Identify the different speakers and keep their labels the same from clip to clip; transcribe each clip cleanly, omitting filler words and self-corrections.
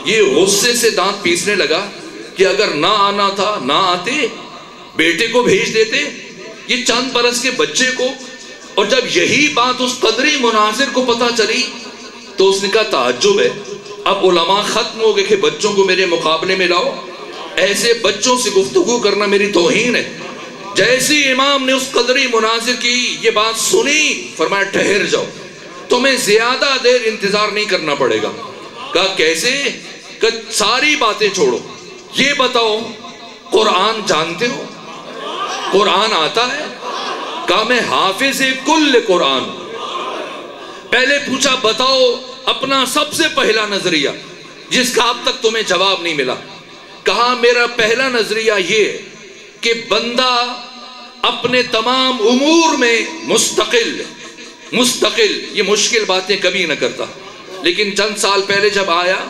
Speaker 1: یہ غصے سے دانت پیسنے لگا کہ اگر نہ آنا تھا نہ آتے، بیٹے کو بھیج دیتے، یہ چند برس کے بچے کو۔ اور جب یہی بات اس قدری مناظر کو پتہ چلی تو اس نے کہا تعجب ہے، اب علماء ختم ہو گئے کہ بچوں کو میرے مقابلے میں لاؤ، ایسے بچوں سے گفتگو کرنا میری توہین ہے۔ جیسی امام نے اس قدری مناظر کی یہ بات سنی، فرمایا ٹھہر جاؤ، تمہیں زیادہ دیر انتظار نہیں کرنا پڑے گا۔ کہا کیسے؟ کہ ساری باتیں چھوڑو، یہ بتاؤ قرآن جانتے ہو؟ قرآن آتا ہے؟ کہا میں حافظ کل قرآن۔ پہلے پوچھا بتاؤ اپنا سب سے پہلا نظریہ جس کا اب تک تمہیں جواب نہیں ملا۔ کہا میرا پہلا نظریہ یہ ہے کہ بندہ اپنے تمام امور میں مستقل، یہ مشکل باتیں کبھی نہ کرتا۔ لیکن چند سال پہلے جب آیا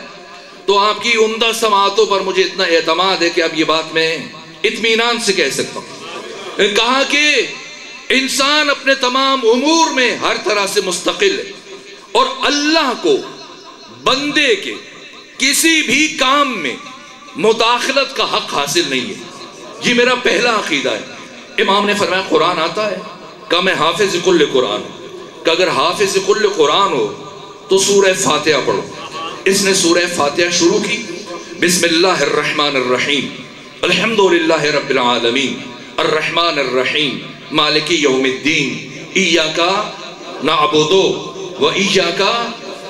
Speaker 1: تو آپ کی عمدہ سماعتوں پر مجھے اتنا اعتماد ہے کہ اب یہ بات میں اطمینان سے کہہ سکتا ہوں۔ کہا کہ انسان اپنے تمام امور میں ہر طرح سے مستقل ہے اور اللہ کو بندے کے کسی بھی کام میں مداخلت کا حق حاصل نہیں ہے۔ یہ میرا پہلا عقیدہ ہے۔ امام نے فرمایا قرآن آتا ہے؟ کہا میں حافظ کل قرآن ہوں۔ کہ اگر حافظ کل قرآن ہو تو سورہ فاتحہ پڑھو۔ اس نے سورہ فاتحہ شروع کی، بسم اللہ الرحمن الرحیم الحمدللہ رب العالمین الرحمن الرحیم مالک یوم الدین ایاک نعبد و ایاک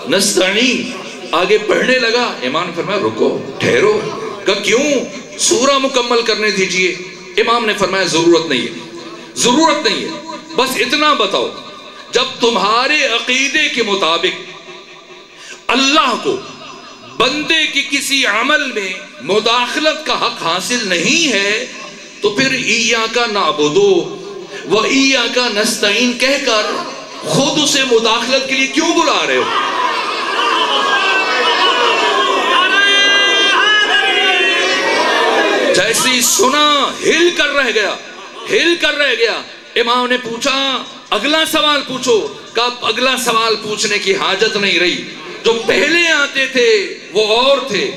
Speaker 1: نستعین۔ آگے پڑھنے لگا، امام نے فرمایا رکو ٹھہرو۔ کہ کیوں؟ سورہ مکمل کرنے دیجئے۔ امام نے فرمایا ضرورت نہیں ہے، بس اتنا بتاؤ جب تمہارے عقیدے کے مطابق اللہ کو بندے کی کسی عمل میں مداخلت کا حق حاصل نہیں ہے تو پھر ایاک نعبد و ایاک نستعین کہہ کر خود اسے مداخلت کے لیے کیوں بلا رہے ہو؟ جیسی سنا ہل کر رہ گیا۔ امام نے پوچھا اگلا سوال پوچھو۔ کہا اگلا سوال پوچھنے کی حاجت نہیں رہی، جو پہلے آتے تھے وہ اور تھے،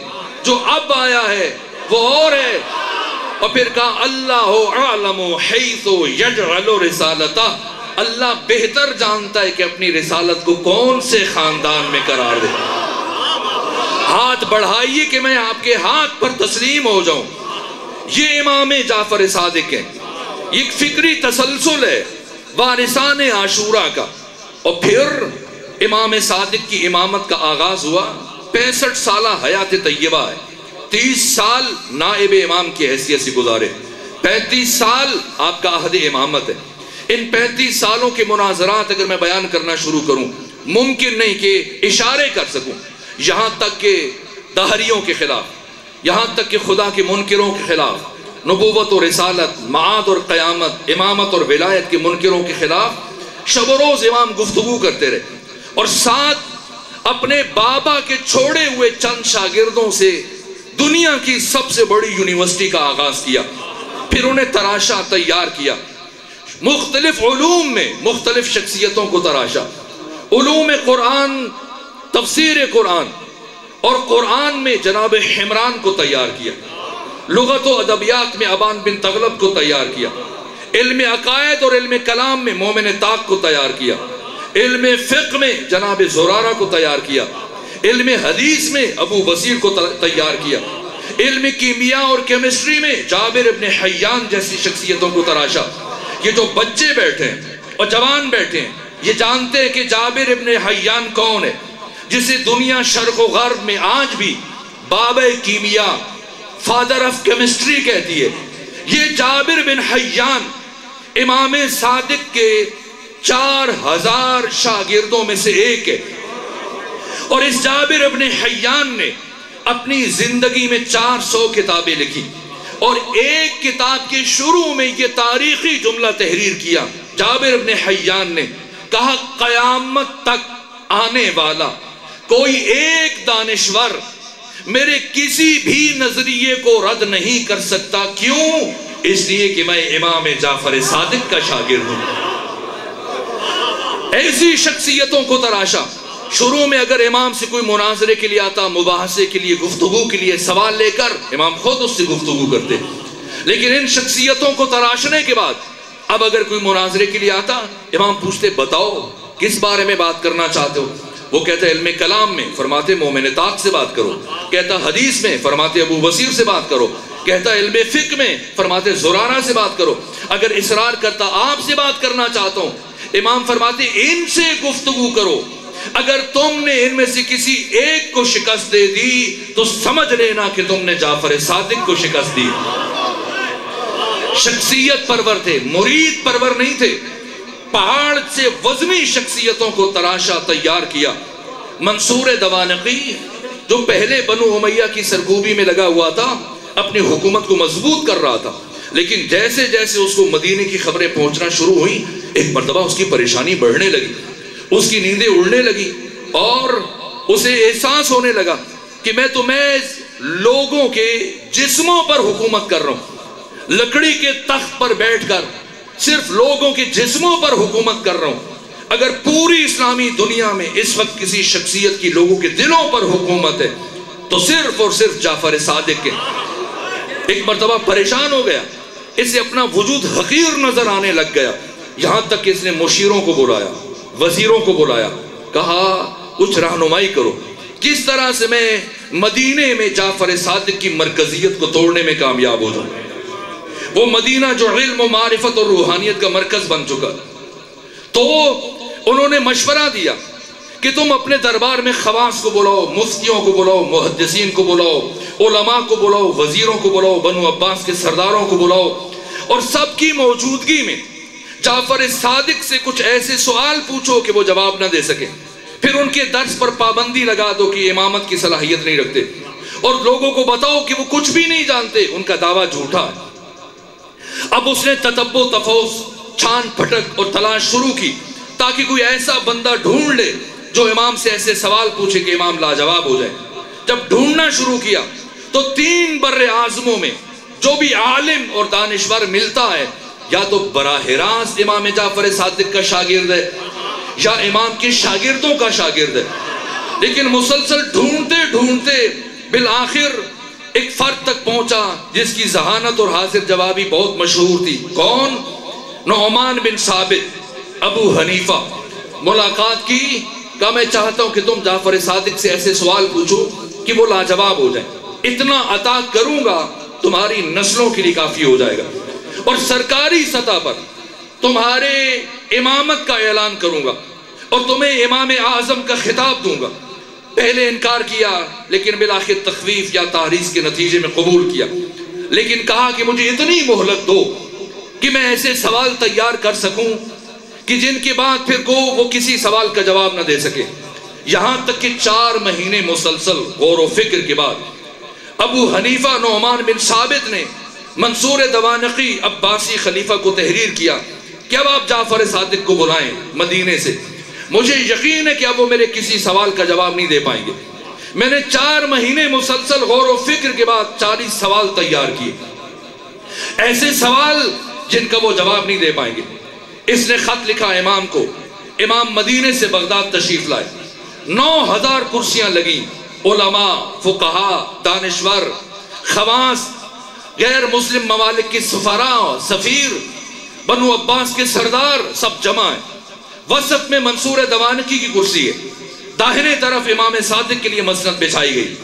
Speaker 1: جو اب آیا ہے وہ اور ہے۔ اور پھر کہا اللہ اعلم حیث یجعل رسالتہ، اللہ بہتر جانتا ہے کہ اپنی رسالت کو کون سے خاندان میں قرار دے۔ ہاتھ بڑھائیے کہ میں آپ کے ہاتھ پر تسلیم ہو جاؤں۔ یہ امام جعفر صادق ہے، ایک فکری تسلسل ہے وارثان عاشورہ کا۔ اور پھر امام صادق کی امامت کا آغاز ہوا، 65 سالہ حیات طیبہ ہے، 30 سال نائب امام کی حیثیت سے گزارے، 35 سال آپ کا عہد امامت ہے۔ ان 35 سالوں کے مناظرات اگر میں بیان کرنا شروع کروں ممکن نہیں کہ اشارے کر سکوں، یہاں تک کہ دہریوں کے خلاف، یہاں تک کہ خدا کے منکروں کے خلاف، نبوت و رسالت، معاد اور قیامت، امامت اور ولایت کے منکروں کے خلاف شب و روز امام گفتگو کرتے رہے۔ اور ساتھ اپنے بابا کے چھوڑے ہوئے چند شاگردوں سے دنیا کی سب سے بڑی یونیورسٹی کا آغاز کیا، پھر انہیں تراشا، تیار کیا، مختلف علوم میں مختلف شخصیتوں کو تراشا، علوم قرآن، تفسیر قرآن اور قرآن میں جناب حمران کو تیار کیا، لغت و ادبیات میں ابان بن تغلب کو تیار کیا، علم عقائد اور علم کلام میں مومن طاق کو تیار کیا، علم فقہ میں جناب زرارہ کو تیار کیا، علم حدیث میں ابو بصیر کو تیار کیا، علم کیمیا اور کیمسٹری میں جابر ابن حیان جیسی شخصیتوں کو تراشا۔ یہ جو بچے بیٹھے ہیں اور جوان بیٹھے ہیں یہ جانتے ہیں کہ جابر ابن حیان کون ہے، جسے دنیا شرق و غرب میں آج بھی بابا کیمیا، فادر آف کیمسٹری کہتی ہے۔ یہ جابر بن حیان امام صادق کے 4000 شاگردوں میں سے ایک ہے، اور اس جابر ابن حیان نے اپنی زندگی میں 400 کتابیں لکھی، اور ایک کتاب کے شروع میں یہ تاریخی جملہ تحریر کیا۔ جابر ابن حیان نے کہا قیامت تک آنے والا کوئی ایک دانشور میرے کسی بھی نظریے کو رد نہیں کر سکتا۔ کیوں؟ اس لیے کہ میں امام جعفر صادق کا شاگرد ہوں۔ ایسی شخصیتوں کو تراشا، شروع میں اگر امام سے کوئی مناظرے کے لیے آتا، مباحثے کے لیے، گفتگو کے لیے سوال لے کر، امام خود اس سے گفتگو کرتے، لیکن ان شخصیتوں کو تراشنے کے بعد اب اگر کوئی مناظرے کے لیے آتا، امام پوچھتے بتاؤ کس بارے میں بات کرنا چاہتے ہو؟ وہ کہتا ہے علم کلام میں، فرماتے مومن طاق سے بات کرو، کہتا حدیث میں، فرماتے ابو بصیر سے بات کرو، کہتا علم فقہ میں، فرماتے زرارہ سے بات کرو، اگر اصرار کرتا آپ سے بات کرنا چاہتا ہوں، امام فرماتے ان سے گفتگو کرو، اگر تم نے ان میں سے کسی ایک کو شکست دے دی تو سمجھ لینا کہ تم نے جعفر صادق کو شکست دی۔ شخصیت پرور تھے، مرید پرور نہیں تھے، پہاڑ سے وزنی شخصیتوں کو تراشا، تیار کیا۔ منصور دوانقی جو پہلے بنو امیہ کی سرکوبی میں لگا ہوا تھا، اپنی حکومت کو مضبوط کر رہا تھا، لیکن جیسے جیسے اس کو مدینے کی خبریں پہنچنا شروع ہوئی، ایک مرتبہ اس کی پریشانی بڑھنے لگی، اس کی نیندیں اڑنے لگی، اور اسے احساس ہونے لگا کہ میں تو محض لوگوں کے جسموں پر حکومت کر رہا ہوں، لکڑی کے تخت پر بیٹھ کر صرف لوگوں کے جسموں پر حکومت کر رہا ہوں۔ اگر پوری اسلامی دنیا میں اس وقت کسی شخصیت کی لوگوں کے دلوں پر حکومت ہے تو صرف اور صرف جعفر صادق کے۔ ایک مرتبہ پریشان ہو گیا، اسے اپنا وجود حقیر نظر آنے لگ گیا، یہاں تک کہ اس نے مشیروں کو بلایا، وزیروں کو بلایا، کہا کچھ رہنمائی کرو، کس طرح سے میں مدینے میں جعفر صادق کی مرکزیت کو توڑنے میں کامیاب ہو جاؤں۔ وہ مدینہ جو علم و معرفت اور روحانیت کا مرکز بن چکا، تو انہوں نے مشورہ دیا کہ تم اپنے دربار میں خواص کو بلاؤ، مفتیوں کو بلاؤ، محدثین کو بلاؤ، علماء کو بلاؤ، وزیروں کو بلاؤ، بنو عباس کے سرداروں کو بلاؤ، اور سب کی موجودگی میں جعفر صادق سے کچھ ایسے سوال پوچھو کہ وہ جواب نہ دے سکے، پھر ان کے درس پر پابندی لگا دو کہ امامت کی صلاحیت نہیں رکھتے، اور لوگوں کو بتاؤ کہ وہ کچھ بھی نہیں جانتے، ان کا دعویٰ جھوٹا ہے۔ اب اس نے تتبع تفوس، چھان پھٹک اور تلاش شروع کی تاکہ کوئی ایسا بندہ ڈھونڈ لے جو امام سے ایسے سوال پوچھے کہ امام لاجواب ہو جائے۔ جب ڈھونڈنا شروع کیا تو 3 بر اعظموں میں جو بھی عالم اور دانشور ملتا ہے، یا تو براہ راست امام جعفر صادق کا شاگرد ہے یا امام کے شاگردوں کا شاگرد ہے، لیکن مسلسل ڈھونڈتے ڈھونڈتے بالآخر ایک فرد تک پہنچا جس کی ذہانت اور حاضر جوابی بہت مشہور تھی۔ کون؟ نعمان بن ثابت، ابو حنیفہ۔ ملاقات کی، کہا میں چاہتا ہوں کہ تم جعفر صادق سے ایسے سوال پوچھو کہ وہ لاجواب ہو جائیں، اتنا عطا کروں گا تمہاری نسلوں کے لیے کافی ہو جائے گا، اور سرکاری سطح پر تمہارے امامت کا اعلان کروں گا اور تمہیں امام اعظم کا خطاب دوں گا۔ پہلے انکار کیا، لیکن بالآخر تخویف یا تحریض کے نتیجے میں قبول کیا، لیکن کہا کہ مجھے اتنی مہلت دو کہ میں ایسے سوال تیار کر سکوں کہ جن کے بعد پھر کو وہ کسی سوال کا جواب نہ دے سکے۔ یہاں تک کہ 4 مہینے مسلسل غور و فکر کے بعد ابو حنیفہ نعمان بن ثابت نے منصور دوانقی عباسی خلیفہ کو تحریر کیا کہ اب آپ جعفر صادق کو بلائیں مدینے سے، مجھے یقین ہے کہ اب وہ میرے کسی سوال کا جواب نہیں دے پائیں گے۔ میں نے 4 مہینے مسلسل غور و فکر کے بعد 40 سوال تیار کیے، ایسے سوال جن کا وہ جواب نہیں دے پائیں گے۔ اس نے خط لکھا امام کو، امام مدینے سے بغداد تشریف لائے، 9000 کرسیاں لگیں، علماء، فقہاء، دانشور، خواص، غیر مسلم ممالک کے سفراء، سفیر، بنو عباس کے سردار سب جمع ہیں۔ وسط میں منصور دوانقی کی کرسی ہے، داہنے طرف امام صادق کے لیے مسند بچھائی گئی،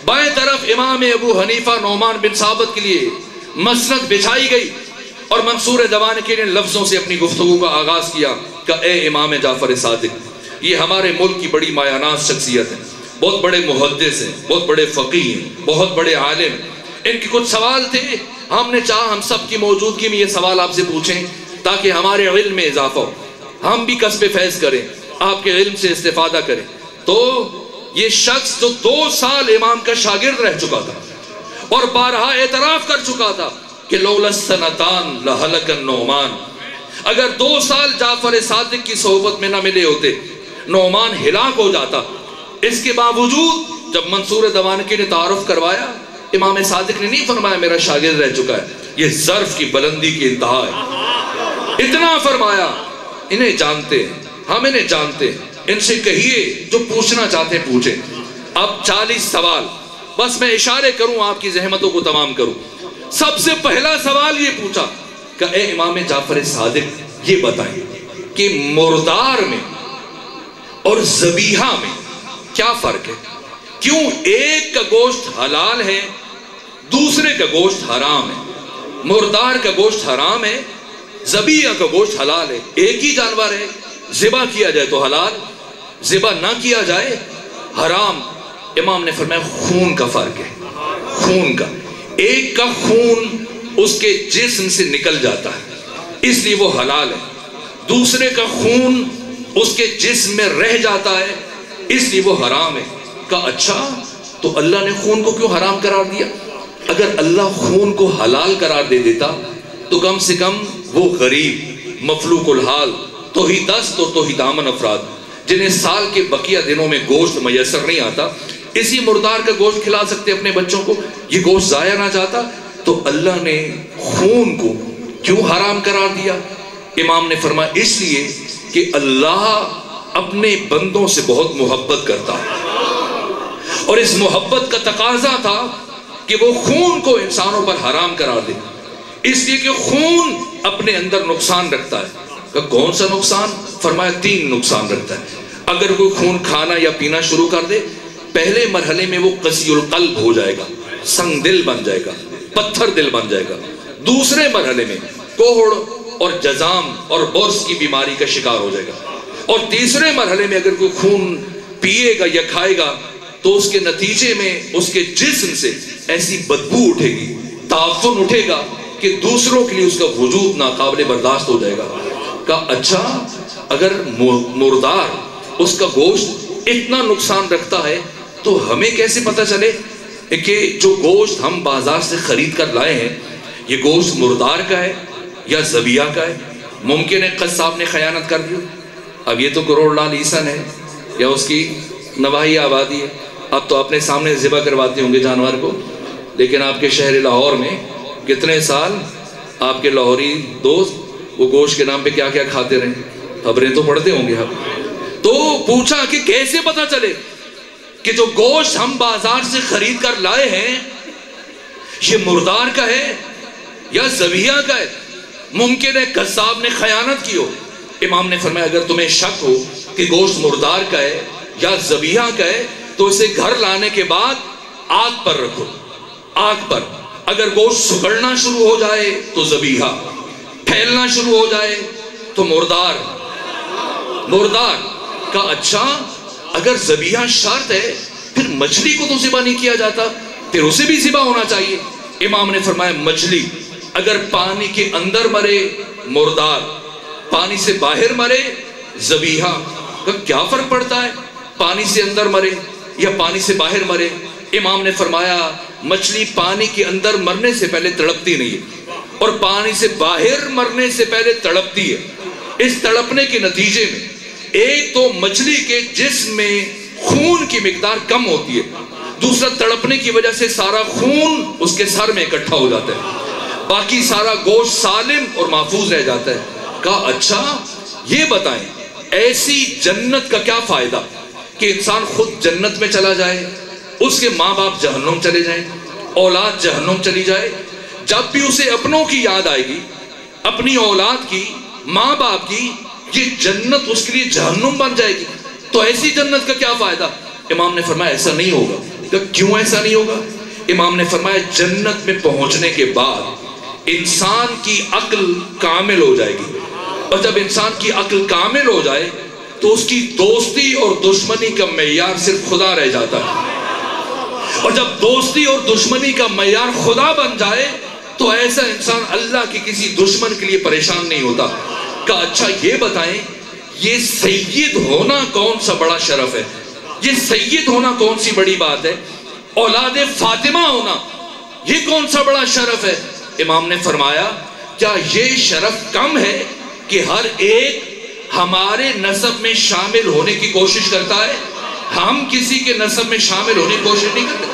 Speaker 1: بائیں طرف امام ابو حنیفہ نعمان بن ثابت کے لیے مسند بچھائی گئی، اور منصور دوانقی نے لفظوں سے اپنی گفتگو کا آغاز کیا کہ اے امام جعفر صادق، یہ ہمارے ملک کی بڑی مایاناز شخصیت ہے، بہت بڑے محدث ہیں، بہت بڑے فقیہ ہیں، بہت بڑے عالم، ان کے کچھ سوال تھے، ہم نے چاہا ہم سب کی موجودگی میں یہ سوال آپ سے پوچھیں تاکہ ہمارے علم میں اضافہ ہو، ہم بھی کسب فیض کریں، آپ کے علم سے استفادہ کریں۔ تو یہ شخص جو 2 سال امام کا شاگرد رہ چکا تھا اور بارہا اعتراف کر چکا تھا کہ لولا السنتان لہلک النعمان، اگر 2 سال جعفر صادق کی صحبت میں نہ ملے ہوتے نعمان ہلاک ہو جاتا، اس کے باوجود جب منصور دوانقی نے تعارف کروایا، امام صادق نے نہیں فرمایا میرا شاگرد رہ چکا ہے، یہ ظرف کی بلندی کی انتہا ہے، اتنا فرمایا انہیں جانتے ہیں، ہم انہیں جانتے ہیں، ان سے کہیے جو پوچھنا چاہتے ہیں پوچھیں. اب 40 سوال، بس میں اشارے کروں آپ کی زحمتوں کو تمام کروں. سب سے پہلا سوال یہ پوچھا کہ اے امام جعفر صادق یہ بتائیں کہ مردار میں اور ذبیحہ میں کیا فرق ہے؟ کیوں ایک کا گوشت حلال ہے دوسرے کا گوشت حرام ہے؟ مردار کا گوشت حرام ہے، ذبیحہ کا گوشت حلال ہے. ایک ہی جانور ہے، ذبح کیا جائے تو حلال، ذبح نہ کیا جائے حرام. امام نے فرمایا خون کا فرق ہے. خون کا، ایک کا خون اس کے جسم سے نکل جاتا ہے اس لیے وہ حلال ہے، دوسرے کا خون اس کے جسم میں رہ جاتا ہے اس لیے وہ حرام ہے. کہا اچھا تو اللہ نے خون کو کیوں حرام قرار دیا؟ اگر اللہ خون کو حلال قرار دے دیتا تو کم سے کم وہ غریب مفلوق الحال توحید دست اور توحید دامن افراد جنہیں سال کے بقیہ دنوں میں گوشت میسر نہیں آتا اسی مردار کا گوشت کھلا سکتے اپنے بچوں کو، یہ گوشت ضائع نہ جاتا. تو اللہ نے خون کو کیوں حرام قرار دیا؟ امام نے فرمایا اس لیے کہ اللہ اپنے بندوں سے بہت محبت کرتا ہے اور اس محبت کا تقاضا تھا کہ وہ خون کو انسانوں پر حرام قرار دے، اس لیے کہ خون اپنے اندر نقصان رکھتا ہے. کہ کون سا نقصان؟ فرمایا 3 نقصان رکھتا ہے. اگر کوئی خون کھانا یا پینا شروع کر دے پہلے مرحلے میں وہ قسی القلب ہو جائے گا، سنگ دل بن جائے گا، پتھر دل بن جائے گا. دوسرے مرحلے میں کوہڑ اور جزام اور برص کی بیماری کا شکار ہو جائے گا. اور تیسرے مرحلے میں اگر کوئی خون پیے گا یا کھائے گا تو اس کے نتیجے میں اس کے جسم سے ایسی بدبو اٹھے گی، تعفن اٹھے گا کہ دوسروں کے لیے اس کا وجود ناقابل برداشت ہو جائے گا. کہا اچھا اگر مردار اس کا گوشت اتنا نقصان رکھتا ہے تو ہمیں کیسے پتہ چلے کہ جو گوشت ہم بازار سے خرید کر لائے ہیں یہ گوشت مردار کا ہے یا ذبیحہ کا ہے؟ ممکن ہے قصاب نے خیانت کر دی. اب یہ تو کروڑ لال عیسن ہے یا اس کی نواحی آبادی ہے، اب تو اپنے سامنے ذبح کرواتے ہوں گے جانور کو. لیکن آپ کے شہر لاہور میں کتنے سال آپ کے لاہوری دوست وہ گوشت کے نام پہ کیا کیا کھاتے رہے، خبریں تو پڑھتے ہوں گے. تو پوچھا کہ کیسے پتہ چلے کہ جو گوشت ہم بازار سے خرید کر لائے ہیں یہ مردار کا ہے یا ذبیحہ کا ہے؟ ممکن ہے قصاب نے خیانت کی ہو. امام نے فرمایا اگر تمہیں شک ہو کہ گوشت مردار کا ہے یا ذبیحہ کا ہے تو اسے گھر لانے کے بعد آگ پر رکھو. آگ پر اگر گوشت سکڑنا شروع ہو جائے تو ذبیحہ، پھیلنا شروع ہو جائے تو مردار. مردار کا اچھا اگر ذبیحہ شرط ہے پھر مچھلی کو تو ذبح نہیں کیا جاتا، پھر اسے بھی ذبح ہونا چاہیے. امام نے فرمایا مچھلی اگر پانی کے اندر مرے مردار، پانی سے باہر مرے ذبیحہ. کا کیا فرق پڑتا ہے پانی سے اندر مرے یا پانی سے باہر مرے؟ امام نے فرمایا مچھلی پانی کے اندر مرنے سے پہلے تڑپتی نہیں ہے اور پانی سے باہر مرنے سے پہلے تڑپتی ہے. اس تڑپنے کے نتیجے میں ایک تو مچھلی کے جسم میں خون کی مقدار کم ہوتی ہے، دوسرا تڑپنے کی وجہ سے سارا خون اس کے سر میں اکٹھا ہو جاتا ہے، باقی سارا گوشت سالم اور محفوظ رہ جاتا ہے. کہا اچھا یہ بتائیں ایسی جنت کا کیا فائدہ کہ انسان خود جنت میں چلا جائے، اس کے ماں باپ جہنم چلے جائیں، اولاد جہنم چلی جائے، جب بھی اسے اپنوں کی یاد آئے گی، اپنی اولاد کی، ماں باپ کی، یہ جنت اس کے لیے جہنم بن جائے گی. تو ایسی جنت کا کیا فائدہ؟ امام نے فرمایا ایسا نہیں ہوگا. کیوں ایسا نہیں ہوگا؟ امام نے فرمایا جنت میں پہنچنے کے بعد انسان کی عقل کامل ہو جائے گی، اور جب انسان کی عقل کامل ہو جائے تو اس کی دوستی اور دشمنی کا معیار صرف خدا رہ جاتا ہے. اور جب دوستی اور دشمنی کا معیار خدا بن جائے تو ایسا انسان اللہ کی کسی دشمن کے لیے پریشان نہیں ہوتا. کہا اچھا یہ بتائیں یہ سید ہونا کون سا بڑا شرف ہے، یہ سید ہونا کون سی بڑی بات ہے، اولاد فاطمہ ہونا یہ کون سا بڑا شرف ہے؟ امام نے فرمایا کیا یہ شرف کم ہے کہ ہر ایک ہمارے نسب میں شامل ہونے کی کوشش کرتا ہے؟ ہم کسی کے نسب میں شامل ہونے کی کوشش نہیں کرتے.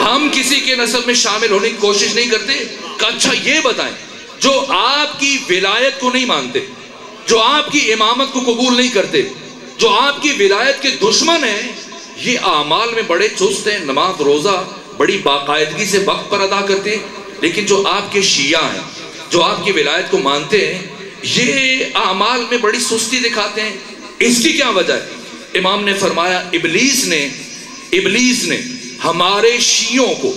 Speaker 1: ہم کسی کے نسب میں شامل ہونے کی کوشش نہیں کرتے. کہ اچھا یہ بتائیں جو آپ کی ولایت کو نہیں مانتے، جو آپ کی امامت کو قبول نہیں کرتے، جو آپ کی ولایت کے دشمن ہیں، یہ اعمال میں بڑے چست ہیں، نماز روزہ بڑی باقاعدگی سے وقت پر ادا کرتے ہیں، لیکن جو آپ کے شیعہ ہیں، جو آپ کی ولایت کو مانتے ہیں، یہ اعمال میں بڑی سستی دکھاتے ہیں۔ اس کی کیا وجہ ہے؟ امام نے فرمایا ابلیس نے ہمارے شیعوں کو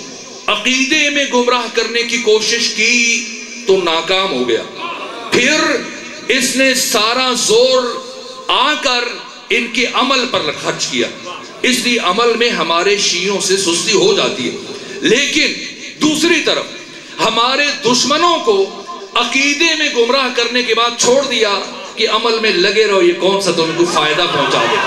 Speaker 1: عقیدے میں گمراہ کرنے کی کوشش کی تو ناکام ہو گیا، پھر اس نے سارا زور آ کر ان کے عمل پر خرچ کیا، اس لیے عمل میں ہمارے شیعوں سے سستی ہو جاتی ہے۔ لیکن دوسری طرف ہمارے دشمنوں کو عقیدے میں گمراہ کرنے کے بعد چھوڑ دیا کہ عمل میں لگے رہو، یہ کون سا تمہیں کوئی فائدہ پہنچا دے۔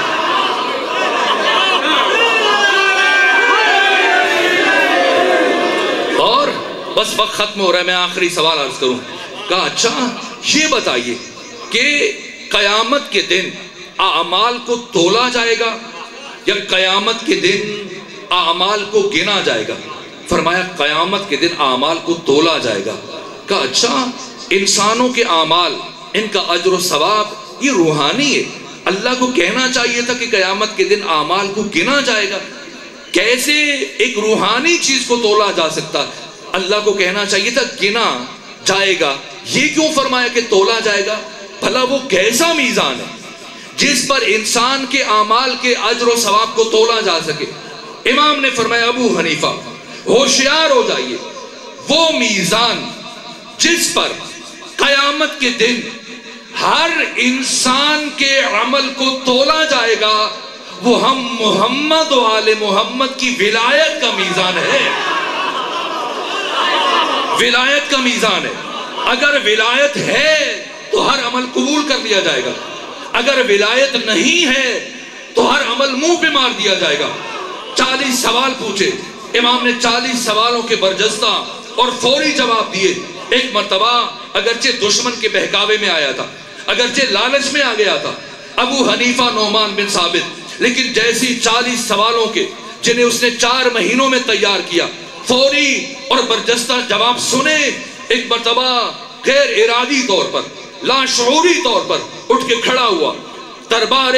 Speaker 1: اور بس وقت ختم ہو رہا ہے، میں آخری سوال عرض کروں۔ کہا اچھا یہ بتائیے کہ قیامت کے دن اعمال کو تولا جائے گا یا قیامت کے دن اعمال کو گنا جائے گا؟ فرمایا قیامت کے دن اعمال کو تولا جائے گا۔ کہا اچھا انسانوں کے اعمال، ان کا اجر و ثواب یہ روحانی ہے، اللہ کو کہنا چاہیے تھا کہ قیامت کے دن اعمال کو گنا جائے گا، کیسے ایک روحانی چیز کو تولا جا سکتا؟ اللہ کو کہنا چاہیے تھا گنا جائے گا، یہ کیوں فرمایا کہ تولا جائے گا؟ بھلا وہ کیسا میزان ہے جس پر انسان کے اعمال کے اجر و ثواب کو تولا جا سکے؟ امام نے فرمایا ابو حنیفہ ہوشیار ہو جائیے، وہ میزان جس پر قیامت کے دن ہر انسان کے عمل کو تولا جائے گا، وہ ہم محمد و آل محمد کی ولایت کا میزان ہے۔ ولایت کا میزان ہے۔ اگر ولایت ہے تو ہر عمل قبول کر لیا جائے گا، اگر ولایت نہیں ہے تو ہر عمل منہ پہ مار دیا جائے گا۔ 40 سوال پوچھے امام نے، 40 سوالوں کے برجستہ اور فوری جواب دیے۔ ایک مرتبہ اگرچہ دشمن کے بہکاوے میں آیا تھا، اگرچہ لالچ میں آ گیا تھا ابو حنیفہ نعمان بن ثابت، لیکن جیسی 40 سوالوں کے جنہیں اس نے 4 مہینوں میں تیار کیا، فوری اور برجستہ جواب سنے، ایک مرتبہ غیر ارادی طور پر، لاشعوری طور پر اٹھ کے کھڑا ہوا، دربار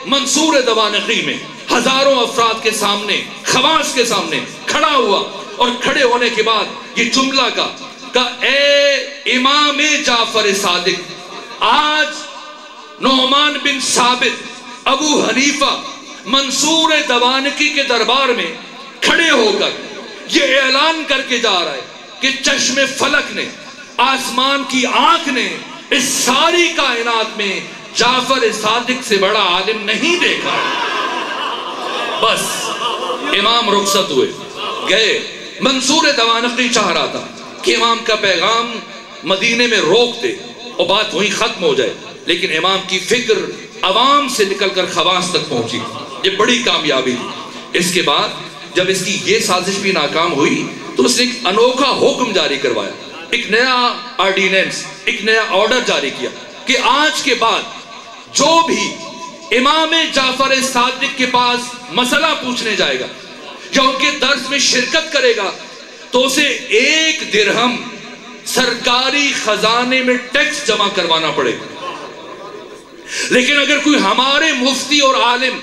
Speaker 1: منصور دوانقی میں ہزاروں افراد کے سامنے، خواص کے سامنے کھڑا ہوا، اور کھڑے ہونے کے بعد یہ جملہ کہ اے امام جعفر صادق، آج نعمان بن ثابت ابو حنیفہ منصور دوانقی کے دربار میں کھڑے ہو کر یہ اعلان کر کے جا رہا ہے کہ چشم فلک نے، آسمان کی آنکھ نے اس ساری کائنات میں جعفر صادق سے بڑا عالم نہیں دیکھا۔ بس امام رخصت ہوئے، گئے۔ منصور دوانقی چاہ رہا تھا کہ امام کا پیغام مدینے میں روک دے اور بات وہیں ختم ہو جائے، لیکن امام کی فکر عوام سے نکل کر خواص تک پہنچی، یہ بڑی کامیابی تھی۔ اس کے بعد جب اس کی یہ سازش بھی ناکام ہوئی تو اس نے ایک انوکھا حکم جاری کروایا، ایک نیا آرڈیننس، ایک نیا آرڈر جاری کیا کہ آج کے بعد جو بھی امام جعفر صادق کے پاس مسئلہ پوچھنے جائے گا یا ان کے درس میں شرکت کرے گا تو اسے 1 درہم سرکاری خزانے میں ٹیکس جمع کروانا پڑے گا۔ لیکن اگر کوئی ہمارے مفتی اور عالم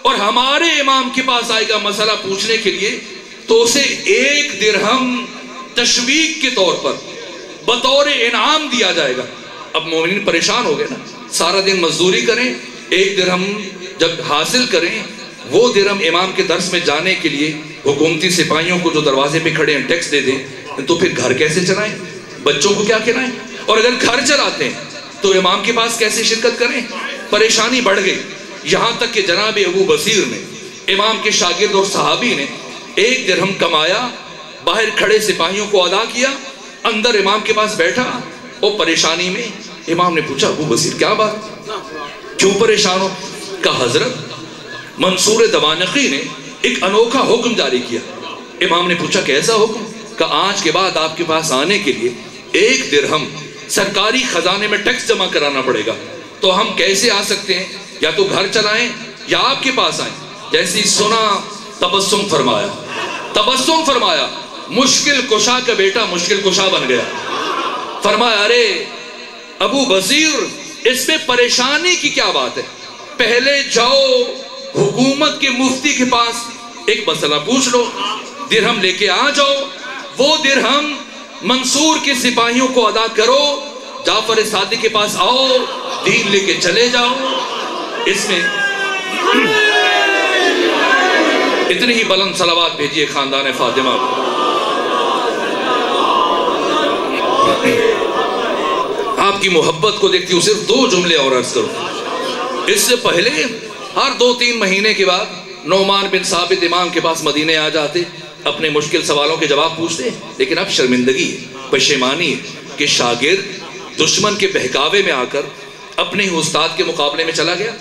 Speaker 1: اور ہمارے امام کے پاس آئے گا مسئلہ پوچھنے کے لیے تو اسے 1 درہم تشویق کے طور پر بطور انعام دیا جائے گا۔ اب مومنین پریشان ہو گئے نا، سارا دن مزدوری کریں، 1 درہم جب حاصل کریں، وہ درہم امام کے درس میں جانے کے لیے حکومتی سپاہیوں کو جو دروازے پہ کھڑے ہیں ٹیکس دے دیں، تو پھر گھر کیسے چلائیں؟ بچوں کو کیا کھلائیں؟ اور اگر گھر چلاتے ہیں تو امام کے پاس کیسے شرکت کریں؟ پریشانی بڑھ گئی، یہاں تک کہ جناب ابو بصیر نے، امام کے شاگرد اور صحابی نے 1 درہم کمایا، باہر کھڑے سپاہیوں کو ادا کیا، اندر امام کے پاس بیٹھا اور پریشانی میں امام نے پوچھا ابو بصیر کیا بات، کیوں پریشان ہو؟ کہا حضرت منصور دوانقی نے ایک انوکھا حکم جاری کیا۔ امام نے پوچھا کیسا حکم؟ کہا آج کے بعد آپ کے پاس آنے کے لیے 1 درہم سرکاری خزانے میں ٹیکس جمع کرانا پڑے گا۔ تو ہم کیسے آ سکتے ہیں؟ یا تو گھر چلائیں یا آپ کے پاس آئیں۔ جیسی سنا تبسم فرمایا، مشکل کشا کا بیٹا مشکل کشا بن گیا۔ فرمایا ارے ابو بصیر اس میں پریشانی کی کیا بات ہے؟ پہلے جاؤ حکومت کے مفتی کے پاس ایک مسئلہ پوچھ لو، درہم لے کے آ جاؤ، وہ درہم منصور کے سپاہیوں کو ادا کرو، جعفر صادق کے پاس آؤ، دین لے کے چلے جاؤ۔ اس میں اتنی ہی بلند صلوات بھیجیے خاندان فاطمہ کو۔ آپ کی محبت کو دیکھتی ہوں، صرف 2 جملے اور عرض کروں۔ اس سے پہلے ہر 2-3 مہینے کے بعد نعمان بن ثابت امام کے پاس مدینے آ جاتے، اپنے مشکل سوالوں کے جواب پوچھتے، لیکن اب شرمندگی ہے، پشیمانی ہے کہ شاگرد دشمن کے بہکاوے میں آ کر اپنے ہی استاد کے مقابلے میں چلا گیا،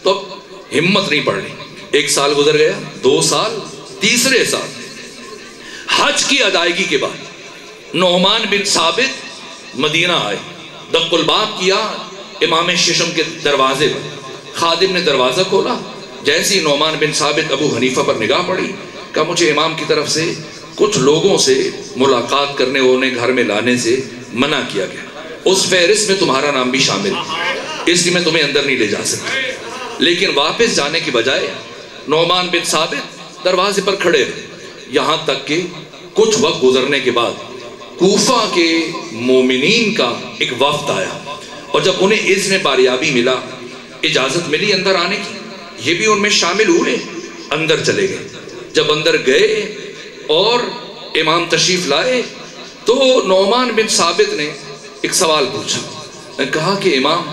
Speaker 1: تو اب ہمت نہیں پڑ رہی۔ 1 سال گزر گیا، 2 سال، تیسرے سال حج کی ادائیگی کے بعد نعمان بن ثابت مدینہ آئے، دق الباب کیا امام ششم کے دروازے پر، خادم نے دروازہ کھولا، جیسی نعمان بن ثابت ابو حنیفہ پر نگاہ پڑی، کہا مجھے امام کی طرف سے کچھ لوگوں سے ملاقات کرنے اور انہیں گھر میں لانے سے منع کیا گیا، اس فہرست میں تمہارا نام بھی شامل ہے، اس لیے میں تمہیں اندر نہیں لے جا سکتا۔ لیکن واپس جانے کی بجائے نعمان بن ثابت دروازے پر کھڑے رہے، یہاں تک کہ کچھ وقت گزرنے کے بعد کوفہ کے مومنین کا ایک وفد آیا، اور جب انہیں اذن باریابی ملا، اجازت ملی اندر آنے کی، یہ بھی ان میں شامل ہوئے، اندر چلے گئے۔ جب اندر گئے اور امام تشریف لائے تو نعمان بن ثابت نے ایک سوال پوچھا، نے کہا کہ امام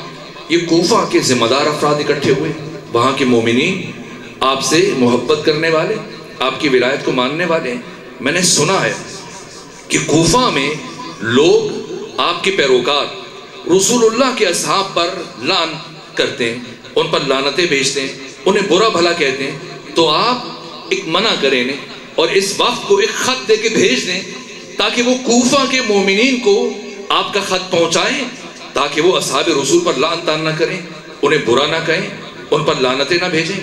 Speaker 1: یہ کوفہ کے ذمہ دار افراد اکٹھے ہوئے، وہاں کے مومنین آپ سے محبت کرنے والے، آپ کی ولایت کو ماننے والے، میں نے سنا ہے کہ کوفہ میں لوگ آپ کے پیروکار رسول اللہ کے اصحاب پر لعن کرتے ہیں، ان پر لعنتیں بھیجتے ہیں، انہیں برا بھلا کہتے ہیں، تو آپ ایک منع کریں اور اس وقت کو ایک خط دے کے بھیج دیں تاکہ وہ کوفہ کے مومنین کو آپ کا خط پہنچائیں، تاکہ وہ اصحاب رسول پر لعن طعن نہ کریں، انہیں برا نہ کہیں، ان پر لعنتیں نہ بھیجیں۔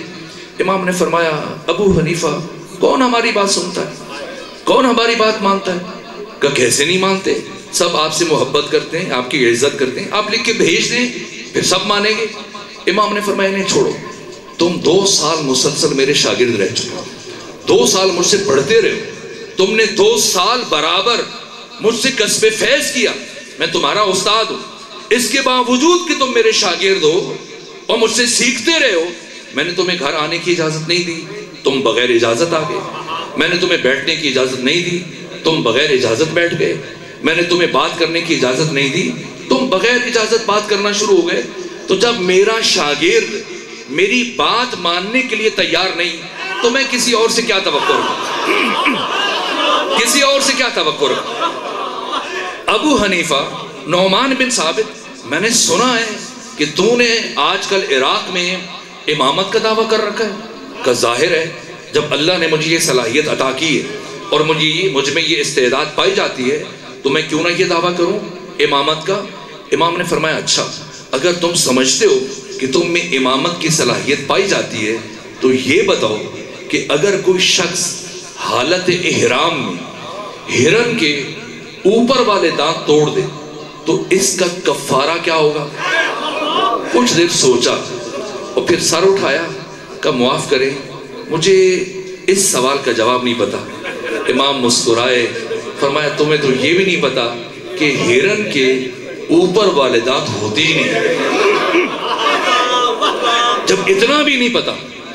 Speaker 1: امام نے فرمایا ابو حنیفہ کون ہماری بات سنتا ہے، کون ہماری بات مانتا ہے؟ کہ کیسے نہیں مانتے، سب آپ سے محبت کرتے ہیں، آپ کی عزت کرتے ہیں، آپ لکھ کے بھیج دیں پھر سب مانیں گے۔ امام نے فرمایا انہیں چھوڑو، تم 2 سال مسلسل میرے شاگرد رہ چکے ہو، 2 سال مجھ سے پڑھتے رہے ہو، تم نے 2 سال برابر مجھ سے کسب فیض کیا، میں تمہارا استاد ہوں، اس کے باوجود کہ تم میرے شاگرد ہو اور مجھ سے سیکھتے رہے ہو، میں نے تمہیں گھر آنے کی اجازت نہیں دی، تم بغیر اجازت آ گئے، میں نے تمہیں بیٹھنے کی اجازت نہیں دی، تم بغیر اجازت بیٹھ گئے، میں نے تمہیں بات کرنے کی اجازت نہیں دی، تم بغیر اجازت بات کرنا شروع ہو گئے۔ تو جب میرا شاگرد میری بات ماننے کے لیے تیار نہیں تو میں کسی اور سے کیا توقع رکھوں، کسی اور سے کیا توقع رکھوں؟ ابو حنیفہ نعمان بن ثابت، میں نے سنا ہے کہ تو نے آج کل عراق میں امامت کا دعویٰ کر رکھا ہے، کہ ظاہر ہے جب اللہ نے مجھے یہ صلاحیت عطا کی ہے اور مجھ میں یہ استعداد پائی جاتی ہے تو میں کیوں نہ یہ دعویٰ کروں امامت کا۔ امام نے فرمایا اچھا، اگر تم سمجھتے ہو کہ تم میں امامت کی صلاحیت پائی جاتی ہے تو یہ بتاؤ کہ اگر کوئی شخص حالت احرام میں ہرن کے اوپر والے دانت توڑ دے تو اس کا کفارہ کیا ہوگا؟ کچھ دیر سوچا اور پھر سر اٹھایا کہ معاف کریں مجھے اس سوال کا جواب نہیں پتا۔ امام مسکرائے، فرمایا تمہیں تو یہ بھی نہیں پتا کہ ہرن کے اوپر والے دانت ہوتے ہی نہیں، جب اتنا بھی نہیں پتا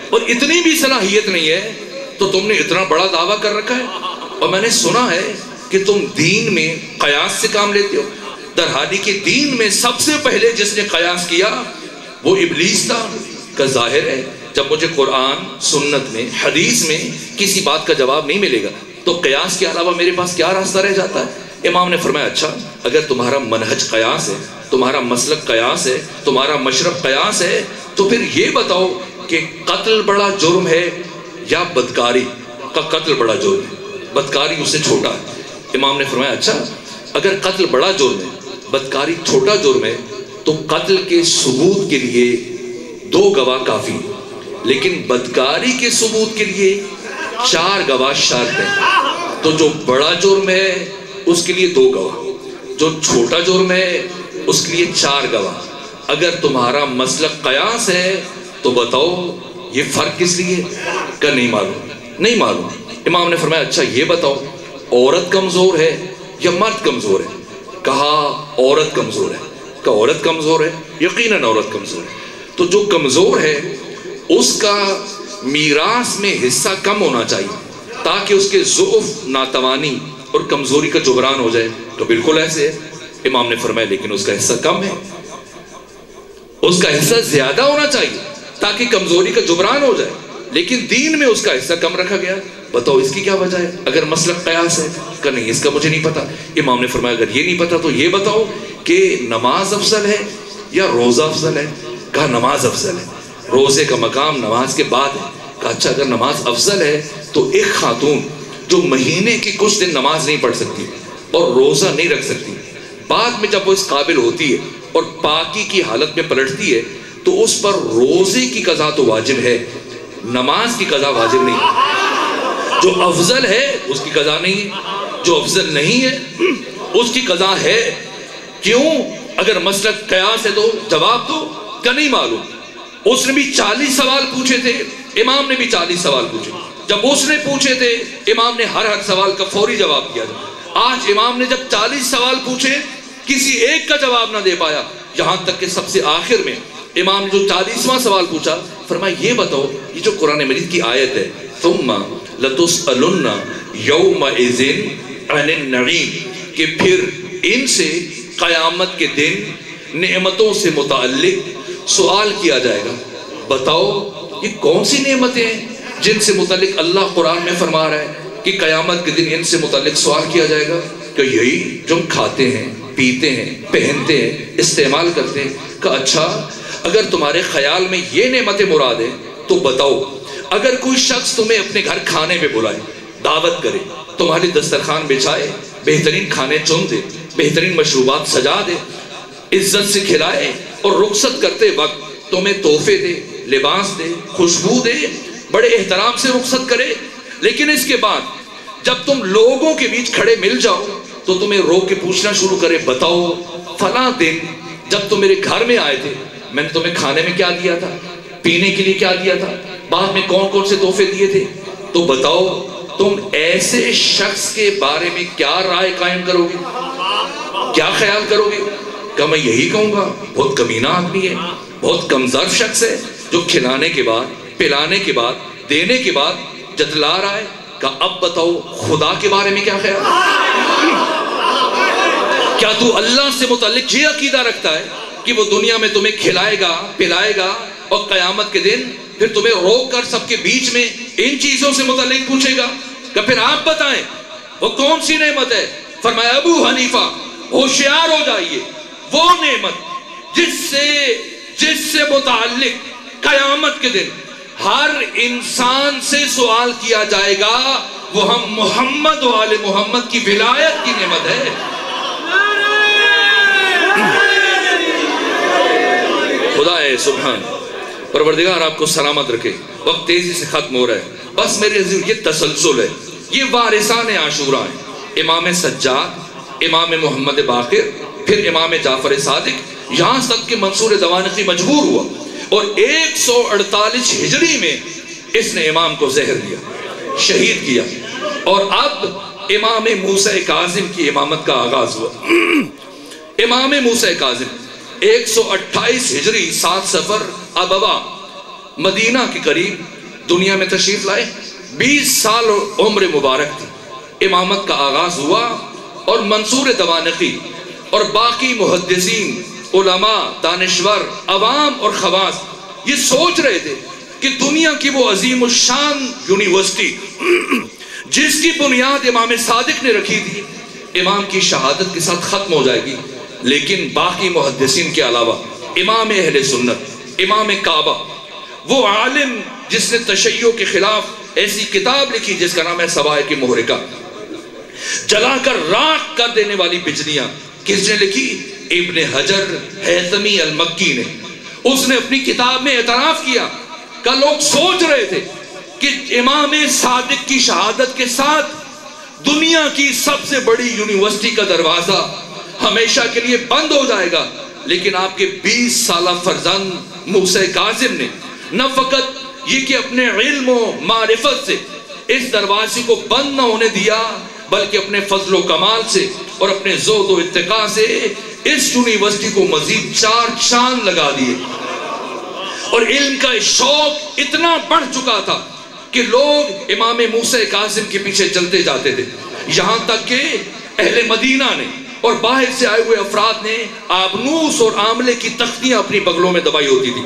Speaker 1: اور اتنی بھی صلاحیت نہیں ہے تو تم نے اتنا بڑا دعویٰ کر رکھا ہے۔ اور میں نے سنا ہے کہ تم دین میں قیاس سے کام لیتے ہو، درحالی کہ دین میں سب سے پہلے جس نے قیاس کیا وہ ابلیس تھا۔ کہ ظاہر ہے جب مجھے قرآن سنت میں حدیث میں کسی بات کا جواب نہیں ملے گا تو قیاس کے علاوہ میرے پاس کیا راستہ رہ جاتا ہے؟ امام نے فرمایا اچھا، اگر تمہارا منہج قیاس ہے، تمہارا مسلک قیاس ہے، تمہارا مشرب قیاس ہے تو پھر یہ بتاؤ کہ قتل بڑا جرم ہے یا بدکاری؟ کا قتل بڑا جرم ہے، بدکاری اس سے چھوٹا ہے۔ امام نے فرمایا اچھا، اگر قتل بڑا جرم ہے، بدکاری چھوٹا جرم ہے تو قتل کے ثبوت کے لیے 2 گواہ کافی، لیکن بدکاری کے ثبوت کے لیے 4 گواہ شرط ہیں۔ تو جو بڑا جرم ہے اس کے لیے 2 گواہ، جو چھوٹا جرم ہے اس کے لیے 4 گواہ۔ اگر تمہارا مسلک قیاس ہے تو بتاؤ یہ فرق کس لیے؟ کہ نہیں معلوم، نہیں معلوم۔ امام نے فرمایا اچھا یہ بتاؤ عورت کمزور ہے یا مرد کمزور ہے؟ کہا عورت کمزور ہے۔ کہا عورت کمزور ہے؟ یقیناً عورت کمزور ہے۔ تو جو کمزور ہے اس کا میراث میں حصہ کم ہونا چاہیے تاکہ اس کے ضعف، ناتوانی اور کمزوری کا جبران ہو جائے۔ تو بالکل ایسے ہے۔ امام نے فرمایا لیکن اس کا حصہ کم ہے، اس کا حصہ زیادہ ہونا چاہیے تاکہ کمزوری کا جبران ہو جائے، لیکن دین میں اس کا حصہ کم رکھا گیا۔ بتاؤ اس کی کیا وجہ ہے اگر مسلک قیاس ہے؟ کہ نہیں اس کا مجھے نہیں پتا۔ امام نے فرمایا اگر یہ نہیں پتا تو یہ بتاؤ کہ نماز افضل ہے یا روزہ افضل ہے؟ کہا نماز افضل ہے، روزے کا مقام نماز کے بعد ہے۔ کہا اچھا اگر نماز افضل ہے تو ایک خاتون جو مہینے کی کچھ دن نماز نہیں پڑھ سکتی اور روزہ نہیں رکھ سکتی، بعد میں جب وہ اس قابل ہوتی ہے اور پاکی کی حالت میں پلٹتی ہے تو اس پر روزے کی قضا تو واجب ہے، نماز کی قضا واجب نہیں۔ جو افضل ہے اس کی قضا نہیں ہے، جو افضل نہیں ہے اس کی قضا ہے۔ کیوں؟ اگر مسلک قیاس ہے تو جواب دو کہ نہیں معلوم۔ اس نے بھی 40 سوال پوچھے تھے، امام نے بھی 40 سوال پوچھے۔ جب اس نے پوچھے تھے امام نے ہر سوال کا فوری جواب دیا تھا۔ آج امام نے جب 40 سوال پوچھے کسی ایک کا جواب نہ دے پایا، یہاں تک کہ سب سے آخر میں امام نے جو 40واں سوال پوچھا فرمایا یہ بتاؤ یہ جو قرآن مجید کی آیت ہے ثم لتسألن یومئذ عن النعیم، کہ پھر ان سے قیامت کے دن نعمتوں سے متعلق سوال کیا جائے گا۔ بتاؤ یہ کون سی نعمتیں ہیں جن سے متعلق اللہ قرآن میں فرما رہا ہے کہ قیامت کے دن ان سے متعلق سوال کیا جائے گا؟ کہ یہی جو ہم کھاتے ہیں، پیتے ہیں، پہنتے ہیں، استعمال کرتے ہیں۔ کہ اچھا اگر تمہارے خیال میں یہ نعمتیں مراد ہیں تو بتاؤ اگر کوئی شخص تمہیں اپنے گھر کھانے پہ بلائے، دعوت کرے، تمہاری دسترخوان بچھائے، بہترین کھانے چن دے، بہترین مشروبات سجا دے، عزت سے کھلائے اور رخصت کرتے وقت تمہیں تحفے دے، لباس دے، خوشبو دے، بڑے احترام سے رخصت کرے، لیکن اس کے بعد جب تم لوگوں کے بیچ کھڑے مل جاؤ تو تمہیں روک کے پوچھنا شروع کرے بتاؤ فلاں دن جب تم میرے گھر میں آئے تھے میں نے تمہیں کھانے میں کیا دیا تھا، پینے کے لیے کیا دیا تھا، بعد میں کون کون سے تحفے دیے تھے، تو بتاؤ تم ایسے شخص کے بارے میں کیا رائے قائم کرو گے، کیا خیال کرو گے؟ کہ میں یہی کہوں گا بہت کمینہ آدمی ہے، بہت کم ظرف شخص ہے جو کھلانے کے بعد، پلانے کے بعد، دینے کے بعد جتلا رہا ہے۔ کہ اب بتاؤ خدا کے بارے میں کیا خیال ہے؟ کیا تو اللہ سے متعلق یہ عقیدہ رکھتا ہے کہ وہ دنیا میں تمہیں کھلائے گا، پلائے گا اور قیامت کے دن پھر تمہیں روک کر سب کے بیچ میں ان چیزوں سے متعلق پوچھے گا؟ کہ پھر آپ بتائیں وہ کون سی نعمت ہے؟ فرمایا ابو حنیفہ ہوشیار ہو جائیے، وہ نعمت جس سے متعلق قیامت کے دن ہر انسان سے سوال کیا جائے گا وہ ہم محمد و آل محمد کی ولایت کی نعمت ہے۔ خدا ہے سبحان، پروردگار آپ کو سلامت رکھے۔ وقت تیزی سے ختم ہو رہا ہے، بس میرے عزیز یہ تسلسل ہے، یہ وارثان عاشوراء ہیں، امام سجاد، امام محمد باقر، پھر امام جعفر صادق، یہاں تک کہ منصور دوانقی مجبور ہوا اور 148 ہجری میں اس نے امام کو زہر دیا، شہید کیا، اور اب امام موسیٰ کاظم کی امامت کا آغاز ہوا۔ امام موسیٰ کاظم 128 ہجری 7 صفر ابوا مدینہ کے قریب دنیا میں تشریف لائے، 20 سال عمر مبارک تھی، امامت کا آغاز ہوا، اور منصور دوانقی اور باقی محدثین، علماء، دانشور، عوام اور خواص یہ سوچ رہے تھے کہ دنیا کی وہ عظیم الشان یونیورسٹی جس کی بنیاد امام صادق نے رکھی تھی امام کی شہادت کے ساتھ ختم ہو جائے گی، لیکن باقی محدثین کے علاوہ امام اہل سنت، امام کعبہ، وہ عالم جس نے تشیع کے خلاف ایسی کتاب لکھی جس کا نام ہے سوائق محرقہ، جلا کر راکھ کر دینے والی بجلیاں، کس نے لکھی؟ ابن حجر ہیثمی المکی نے۔ اس نے اپنی کتاب میں اعتراف کیا کہ لوگ سوچ رہے تھے کہ امام صادق کی شہادت کے ساتھ دنیا کی سب سے بڑی یونیورسٹی کا دروازہ ہمیشہ کے لیے بند ہو جائے گا، لیکن آپ کے 20 سالہ فرزند موسیٰ کاظم نے نہ فقط یہ کہ اپنے علم و معرفت سے اس دروازے کو بند نہ ہونے دیا، بلکہ اپنے فضل و کمال سے اور اپنے زہد و اتقاء سے اس یونیورسٹی کو مزید 4 چاند لگا دیے۔ اور علم کا شوق اتنا بڑھ چکا تھا کہ لوگ امام موسیٰ کاظم کے پیچھے چلتے جاتے تھے، یہاں تک کہ اہل مدینہ نے اور باہر سے آئے ہوئے افراد نے آبنوس اور آملے کی تختیاں اپنی بغلوں میں دبائی ہوتی تھی،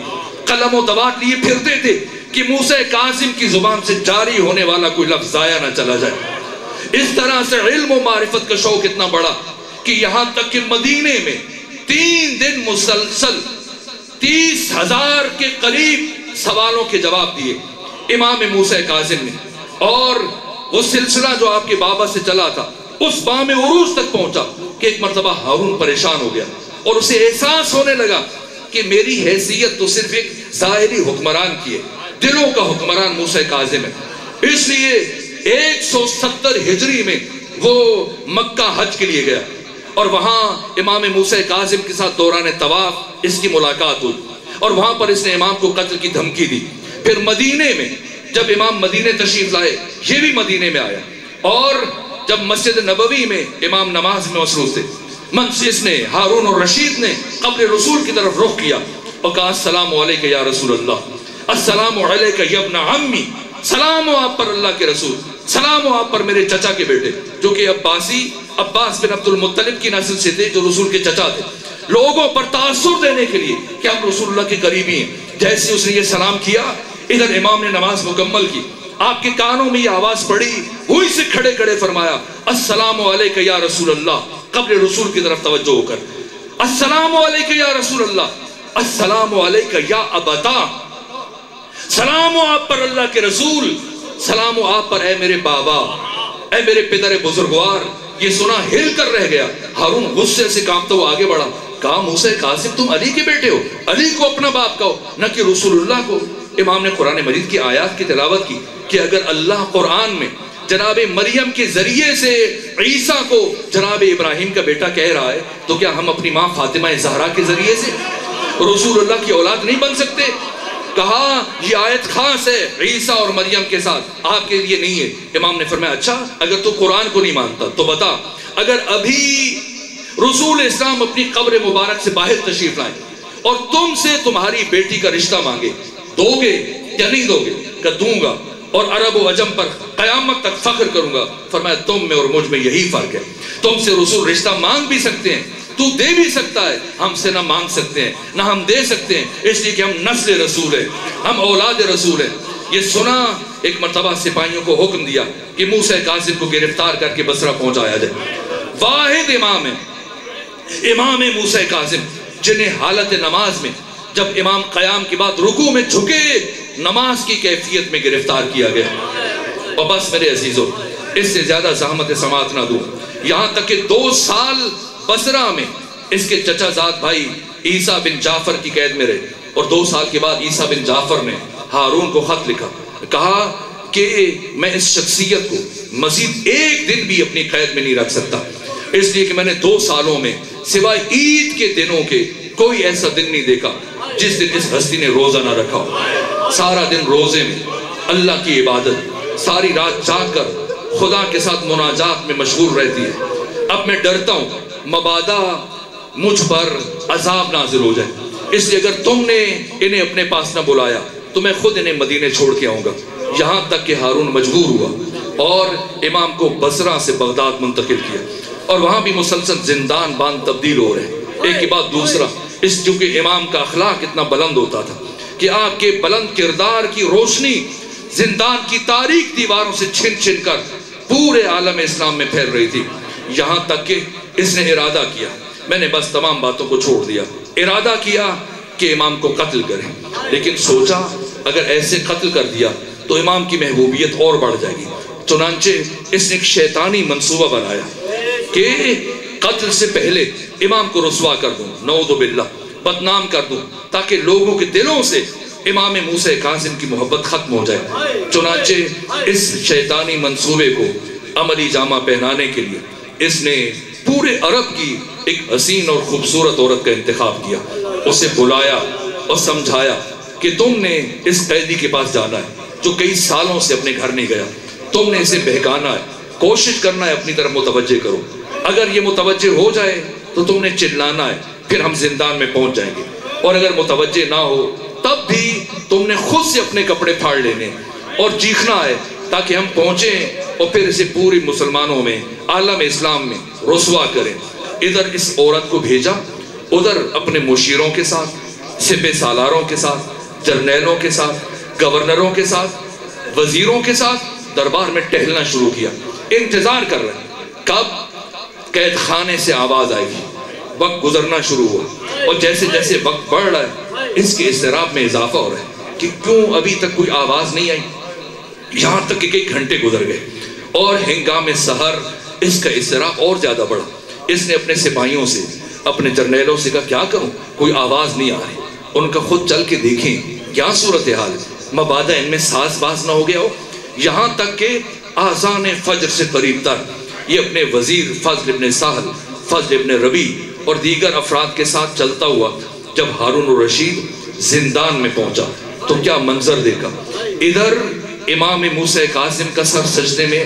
Speaker 1: قلم و دوات لیے پھرتے تھے کہ موسیٰ کاظم کی زبان سے جاری ہونے والا کوئی لفظ ضائع نہ چلا جائے۔ اس طرح سے علم و معرفت کا شوق اتنا بڑا کہ یہاں تک کہ مدینے میں 3 دن مسلسل 30,000 کے قریب سوالوں کے جواب دیے امام موسیٰ کاظم نے، اور وہ سلسلہ جو آپ کے بابا سے چلا تھا اس بام عروج تک پہنچا کہ ایک مرتبہ ہارون پریشان ہو گیا اور اسے احساس ہونے لگا کہ میری حیثیت تو صرف ایک ظاہری حکمران کی ہے، دلوں کا حکمران موسیٰ کاظم ہے۔ اس لیے 170 ہجری میں وہ مکہ حج کے لیے گیا اور وہاں امام موسیٰ کاظم کے ساتھ دوران طواف اس کی ملاقات ہوئی اور وہاں پر اس نے امام کو قتل کی دھمکی دی۔ پھر مدینے میں جب امام مدینے تشریف لائے، یہ بھی مدینے میں آیا، اور جب مسجد نبوی میں امام نماز میں مصروف تھے، منسس نے ہارون اور رشید نے قبر رسول کی طرف رخ کیا اور کہا السلام علیکہ یا رسول اللہ، السلام علیکہ یا ابن عمی، سلام ہو آپ پر اللہ کے رسول، سلام ہو آپ پر میرے چچا کے بیٹے، جو کہ عباس بن عبد المطلب کی نسل سے تھے، جو رسول کے چچا تھے، لوگوں پر تاثر دینے کے لیے کہ ہم رسول اللہ کے قریبی ہیں۔ جیسے اس نے یہ سلام کیا، ادھر امام نے نماز مکمل کی، آپ کے کانوں میں یہ آواز پڑی، وہی سے کھڑے کھڑے فرمایا السلام علیکہ یا رسول اللہ، قبر رسول کی طرف توجہ ہو کر، السلام علیکہ یا رسول اللہ، السلام علیکہ یا ابتا، سلام ہو آپ پر اللہ کے رسول، سلام ہو آپ پر اے میرے بابا، اے میرے پدر بزرگوار۔ یہ سنا ہل کر رہ گیا، ہارون غصے سے کانپتا ہوا آگے بڑھا، کہا موسیٰ کاظم تم علی کے بیٹے ہو، علی کو اپنا باپ کہو نہ کہ رسول اللہ کو۔ امام نے قرآن مجید کی آیات کی تلاوت کی کہ اگر اللہ قرآن میں جناب مریم کے ذریعے سے عیسیٰ کو جناب ابراہیم کا بیٹا کہہ رہا ہے، تو کیا ہم اپنی ماں فاطمہ زہرا کے ذریعے سے رسول اللہ کی اولاد نہیں بن سکتے؟ کہا یہ آیت خاص ہے عیسیٰ اور مریم کے ساتھ، آپ کے لیے نہیں ہے۔ امام نے فرمایا اچھا اگر تو قرآن کو نہیں مانتا تو بتا، اگر ابھی رسول اسلام اپنی قبر مبارک سے باہر تشریف لائیں اور تم سے تمہاری بیٹی کا رشتہ مانگے، دو گے یا نہیں دو گے؟ کہ دوں گا، اور عرب و عجم پر قیامت تک فخر کروں گا۔ فرمایا تم میں اور مجھ میں یہی فرق ہے، تم سے رسول رشتہ مانگ بھی سکتے ہیں، تو دے بھی سکتا ہے، ہم سے نہ مانگ سکتے ہیں نہ ہم دے سکتے ہیں، اس لیے کہ ہم نسل رسول ہیں، ہم اولاد رسول ہیں۔ یہ سنا ایک مرتبہ سپاہیوں کو حکم دیا کہ موسیٰ کاظم کو گرفتار کر کے بصرہ پہنچایا جائے۔ واحد امام ہے امام موسیٰ کاظم جنہیں حالت نماز میں جب امام قیام کے بعد رکوع میں جھکے نماز کی کیفیت میں گرفتار کیا گیا۔ اور بس میرے عزیزو، اس سے زیادہ زحمت سماعت نہ دوں، یہاں تک کہ 2 سال بصرہ میں اس کے چچا زاد بھائی عیسیٰ بن جعفر کی قید میں رہے، اور 2 سال کے بعد عیسیٰ بن جعفر نے ہارون کو خط لکھا، کہا کہ میں اس شخصیت کو مزید 1 دن بھی اپنی قید میں نہیں رکھ سکتا، اس لیے کہ میں نے 2 سالوں میں سوائے عید کے دنوں کے کوئی ایسا دن نہیں دیکھا جس دن اس ہستی نے روزہ نہ رکھا ہو۔ سارا دن روزے میں اللہ کی عبادت، ساری رات جاگ کر خدا کے ساتھ مناجات میں مشغول رہتی ہے۔ اب میں ڈرتا ہوں مبادا مجھ پر عذاب نازل ہو جائے، اس لیے اگر تم نے انہیں اپنے پاس نہ بلایا تو میں خود انہیں مدینے چھوڑ کے آؤں گا۔ یہاں تک کہ ہارون مجبور ہوا اور امام کو بصرہ سے بغداد منتقل کیا، اور وہاں بھی مسلسل زندان باندھ تبدیل ہو رہے ہیں، ایک کے بعد دوسرا، اس کیونکہ امام کا اخلاق اتنا بلند ہوتا تھا کہ آپ کے بلند کردار کی روشنی زندان کی تاریک دیواروں سے چھن چھن کر پورے عالم اسلام میں پھیل رہی تھی۔ یہاں تک کہ اس نے ارادہ کیا، میں نے بس تمام باتوں کو چھوڑ دیا، ارادہ کیا کہ امام کو قتل کریں، لیکن سوچا اگر ایسے قتل کر دیا تو امام کی محبوبیت اور بڑھ جائے گی، چنانچہ اس نے ایک شیطانی منصوبہ بنایا کہ قتل سے پہلے امام کو رسوا کر دوں، نعوذ باللہ بدنام کر دوں، تاکہ لوگوں کے دلوں سے امام موسیٰ کاظم کی محبت ختم ہو جائے۔ چنانچہ اس شیطانی منصوبے کو عملی جامہ پہنانے کے لیے اس نے پورے عرب کی ایک حسین اور خوبصورت عورت کا انتخاب کیا، اسے بلایا اور سمجھایا کہ تم نے اس قیدی کے پاس جانا ہے جو کئی سالوں سے اپنے گھر نہیں گیا، تم نے اسے بہکانا ہے، کوشش کرنا ہے اپنی طرف متوجہ کرو، اگر یہ متوجہ ہو جائے تو تم نے چلانا ہے، پھر ہم زندان میں پہنچ جائیں گے، اور اگر متوجہ نہ ہو تب بھی تم نے خود سے اپنے کپڑے پھاڑ لینے اور چیخنا ہے تاکہ ہم پہنچیں اور پھر اسے پوری مسلمانوں میں، عالم اسلام میں رسوا کریں۔ ادھر اس عورت کو بھیجا، ادھر اپنے مشیروں کے ساتھ، سپہ سالاروں کے ساتھ، جرنیلوں کے ساتھ، گورنروں کے ساتھ، وزیروں کے ساتھ دربار میں ٹہلنا شروع کیا، انتظار کر رہے ہیں کب قید خانے سے آواز آئے گی۔ وقت گزرنا شروع ہوا اور جیسے جیسے وقت بڑھ رہا ہے اس کے اضطراب میں اضافہ ہو رہا ہے کہ کیوں ابھی تک کوئی آواز نہیں آئی، یہاں تک کہ کئی گھنٹے گزر گئے اور ہنگام سحر اس کا اضطراب اور زیادہ بڑھا۔ اس نے اپنے سپاہیوں سے، اپنے جرنیلوں سے کہا کیا کروں، کوئی آواز نہیں آ رہی، ان کا خود چل کے دیکھیں کیا صورتحال ہے، مبادہ ان میں ساز باز نہ ہو گیا ہو۔ یہاں تک کہ آذان فجر سے قریب تک یہ اپنے وزیر فضل ابن سہل، فضل ابن ربی اور دیگر افراد کے ساتھ چلتا ہوا جب ہارون الرشید زندان میں پہنچا تو کیا منظر دیکھا، ادھر امام موسیٰ کاظم کا سر سجدے میں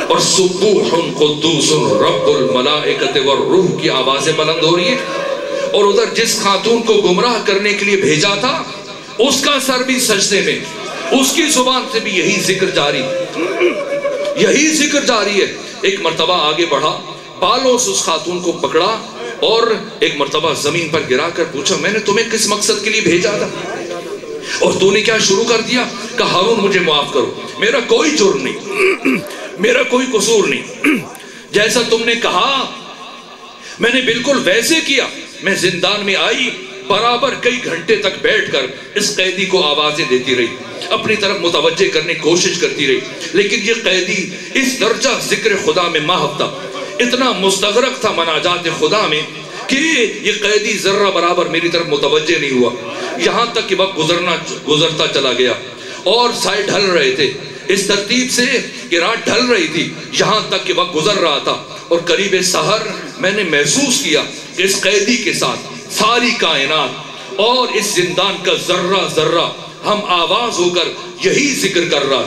Speaker 1: اور سبوح قدوس رب الملائکۃ والروح کی آوازیں بلند ہو رہی ہیں، اور ادھر جس خاتون کو گمراہ کرنے کے لیے بھیجا تھا اس کا سر بھی سجدے میں، اس کی زبان سے بھی یہی ذکر جاری ہے۔ ایک مرتبہ آگے بڑھا، بالوں سے اس خاتون کو پکڑا اور ایک مرتبہ زمین پر گرا کر پوچھا میں نے تمہیں کس مقصد کے لیے بھیجا تھا اور تو نے کیا شروع کر دیا؟ کہا ہارون مجھے معاف کرو، میرا کوئی جرم نہیں، میرا کوئی قصور نہیں، جیسا تم نے کہا میں نے بالکل ویسے کیا۔ میں زندان میں آئی، برابر کئی گھنٹے تک بیٹھ کر اس قیدی کو آوازیں دیتی رہی، اپنی طرف متوجہ کرنے کی کوشش کرتی رہی، لیکن یہ قیدی اس درجہ ذکر خدا میں ماہر تھا، اتنا مستغرق تھا مناجات خدا میں کہ یہ قیدی ذرہ برابر میری طرف متوجہ نہیں ہوا۔ یہاں تک کہ وقت گزرتا چلا گیا اور سائے ڈھل رہے تھے، اس ترتیب سے کہ رات ڈھل رہی تھی، یہاں تک کہ وقت گزر رہا تھا اور قریب سحر میں نے محسوس کیا کہ اس قیدی کے ساتھ ساری کائنات اور اس زندان کا ذرہ ذرہ ہم آواز ہو کر یہی ذکر کر رہا،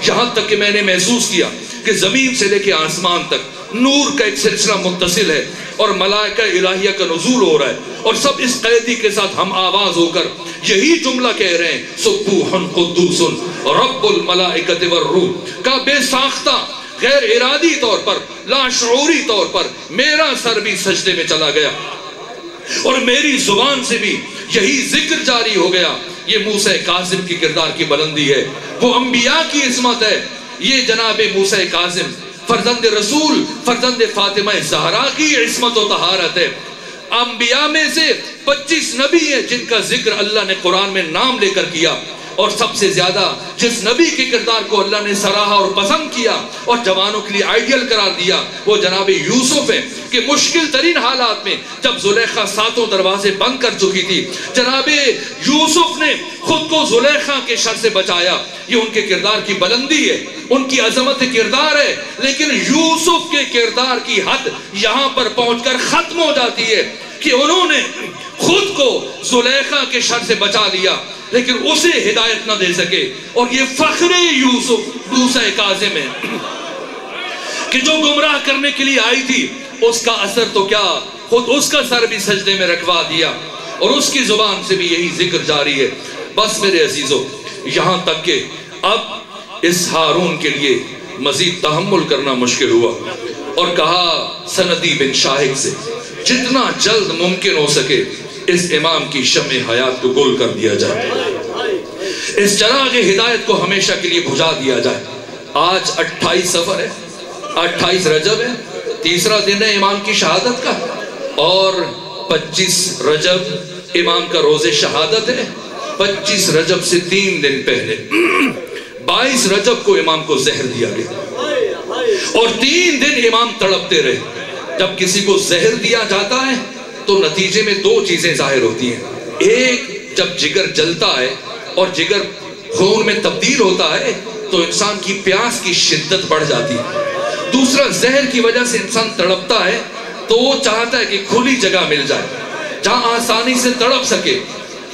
Speaker 1: یہاں تک کہ میں نے محسوس کیا کہ زمین سے لے کے آسمان تک نور کا ایک سلسلہ متصل ہے اور ملائکہ الہیہ کا نزول ہو رہا ہے اور سب اس قیدی کے ساتھ ہم آواز ہو کر یہی جملہ کہہ رہے ہیں سبوح قدوس رب الملائکۃ والروح کا بے ساختہ غیر ارادی طور پر، لاشعوری طور پر میرا سر بھی سجدے میں چلا گیا اور میری زبان سے بھی یہی ذکر جاری ہو گیا۔ یہ موسیٰ کاظم کی کردار کی بلندی ہے، وہ انبیاء کی عظمت ہے۔ یہ جناب موسیٰ کاظم فرزند رسول، فرزند فاطمہ زہرا کی عصمت و طہارت ہے۔ انبیاء میں سے 25 نبی ہیں جن کا ذکر اللہ نے قرآن میں نام لے کر کیا، اور سب سے زیادہ جس نبی کے کردار کو اللہ نے سراہا اور پسند کیا اور جوانوں کے لیے آئیڈیل قرار دیا وہ جناب یوسف ہے کہ مشکل ترین حالات میں جب زلیخا ساتوں دروازے بند کر چکی تھی، جناب یوسف نے خود کو زلیخا کے شر سے بچایا۔ یہ ان کے کردار کی بلندی ہے، ان کی عظمت کردار ہے، لیکن یوسف کے کردار کی حد یہاں پر پہنچ کر ختم ہو جاتی ہے کہ انہوں نے خود کو زلیخا کے شر سے بچا لیا لیکن اسے ہدایت نہ دے سکے، اور یہ فخر یوسف موسیٰ کاظم ہے کہ جو گمراہ کرنے کے لیے آئی تھی اس کا اثر تو کیا، خود اس کا سر بھی سجدے میں رکھوا دیا اور اس کی زبان سے بھی یہی ذکر جاری ہے۔ بس میرے عزیزو، یہاں تک کہ اب اس ہارون کے لیے مزید تحمل کرنا مشکل ہوا اور کہا سندی بن شاہد سے جتنا جلد ممکن ہو سکے اس امام کی شمع حیات کو گل کر دیا جائے، اس چراغ ہدایت کو ہمیشہ کے لیے بجھا دیا جائے۔ آج 28 سفر ہے، 28 رجب ہے، تیسرا دن ہے امام کی شہادت کا، اور 25 رجب امام کا روز شہادت ہے۔ 25 رجب سے 3 دن پہلے 22 رجب کو امام کو زہر دیا گیا اور 3 دن امام تڑپتے رہے۔ جب کسی کو زہر دیا جاتا ہے تو نتیجے میں 2 چیزیں ظاہر ہوتی ہیں، ایک جب جگر جلتا ہے اور جگر خون میں تبدیل ہوتا ہے تو انسان کی پیاس کی شدت بڑھ جاتی ہے، دوسرا زہر کی وجہ سے انسان تڑپتا ہے تو وہ چاہتا ہے کہ کھلی جگہ مل جائے جہاں آسانی سے تڑپ سکے.